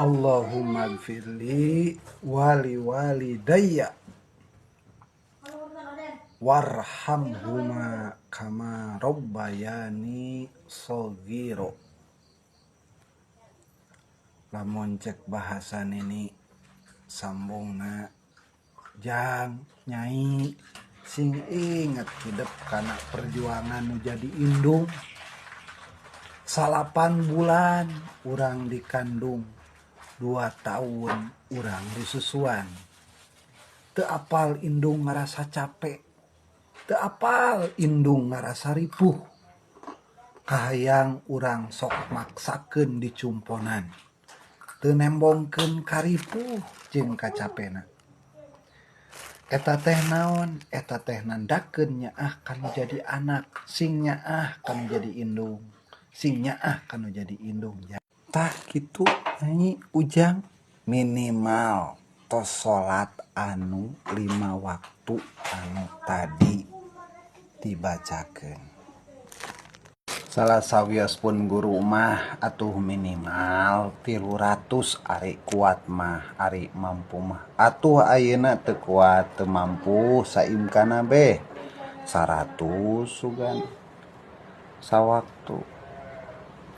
Allahumma gfirli wali walidayya warhamhuma kama rabbayani shaghira. Lamun cek bahasan ini sambungna jang nyai sing inget hidup karena perjuangan nu jadi indung 8 bulan urang dikandung 2 tahun urang disusuan teu apal indung ngerasa capek teu apal indung ngerasa ripuh kahayang urang sok maksakeun dicumponan teu nembongkeun karipuh jeung kacapena. Eta teh naon? Eta teh nandakeun nyaah kanu jadi anak, sing nyaah kanu jadi indung, sing nyaah kanu jadi indung. Tah kitu nyanyi ujang minimal tos salat anu 5 waktu anu tadi dibacakeun. Salah sawios pun guru mah atuh minimal 300 ari kuat mah ari mampu mah atuh ayeuna teu kuat teu mampu saimkana beh 100 sugan sawaktu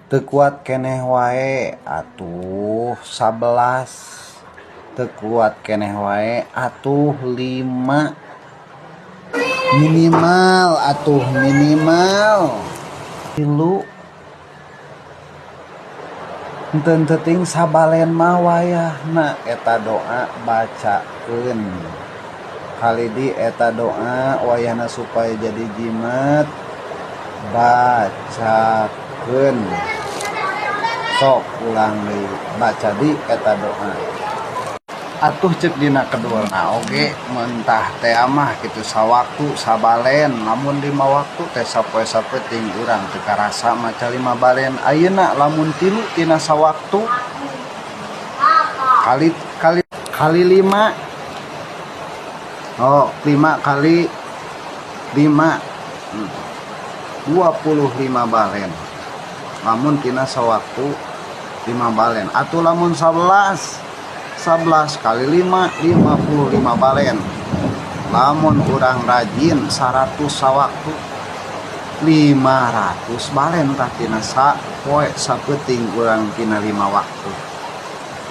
teu kuat keneh wae atuh 11 teu kuat keneh wae atuh 5 minimal atuh minimal 3 henteu ting sabalen mah wayahna eta doa bacakeun kalidi eta doa wayahna supaya jadi jimat bacakeun sok ulang deui baca di eta doa atuh cek dina kedulna oge mentah teh mah kitu sawaktu sabalen lamun 5 waktu teh sapoe-sapoe ting urang teu karasa maca 5 balen ayeuna lamun 3 tina sawaktu kali 5 5 kali 5 25 balen lamun tina sawaktu 5 balen atuh lamun 11 kali 5 55 balen lamun urang rajin 100 sawaktu 500 balen tah tina sapoe sapeuting urang tina 5 waktu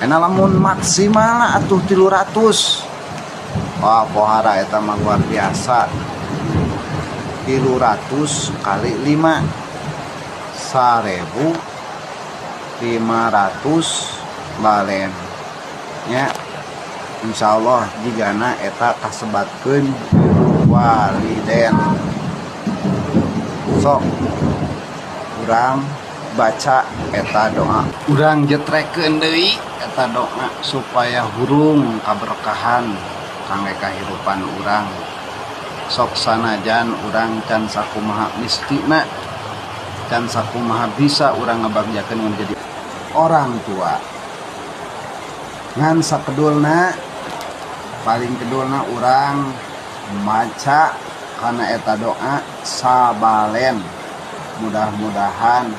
ena lamun maksimal atuh 300 wah pohara eta mah luar biasa 300 kali 5 1500 balen nya insyaallah jigana eta kasebatkeun waliden sok urang baca eta doa urang jetrekeun deui eta doa supaya hurung kaberkahan kangge kahirupan urang sok sanajan urang can sakumaha mistina can sakumaha bisa urang ngabagjakeun menjadi orang tua ngan sakedulna paling kedulna urang maca kana eta doa sabalen mudah-mudahan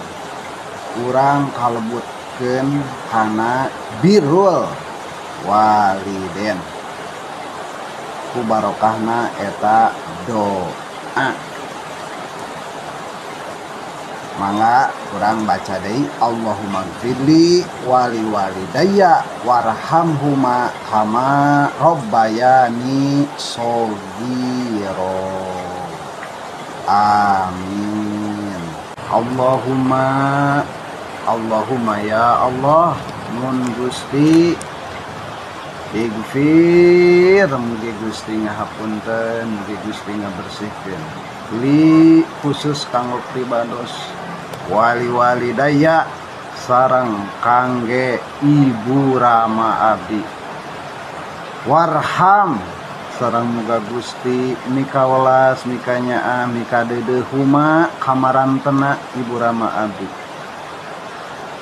urang kalebutkeun kana birrul waliden ku barokahna eta doa mangga urang baca deui Allahumma gfirli wali walidayya warhamhuma kama rabbayani shaghira amin. Allahumma ya Allah mun Gusti ighfir mugi Gusti ngahapunten mugi Gusti ngabersihkeun li khusus kanggo pribados wali walidayya sareng kangge ibu rama abdi warham sareng muga Gusti mika welas mika nyaah mika deudeuhuma kamarantena ibu rama abdi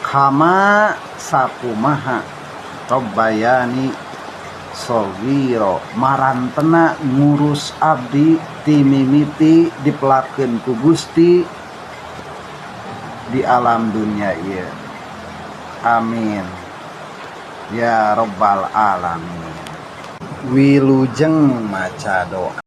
kama sakumaha rabbayani shaghira marantena ngurus abdi ti mimiti dipelakeun ku Gusti di alam dunia ieu amin. Ya Rabbal Alamin. Wilujeng maca doa.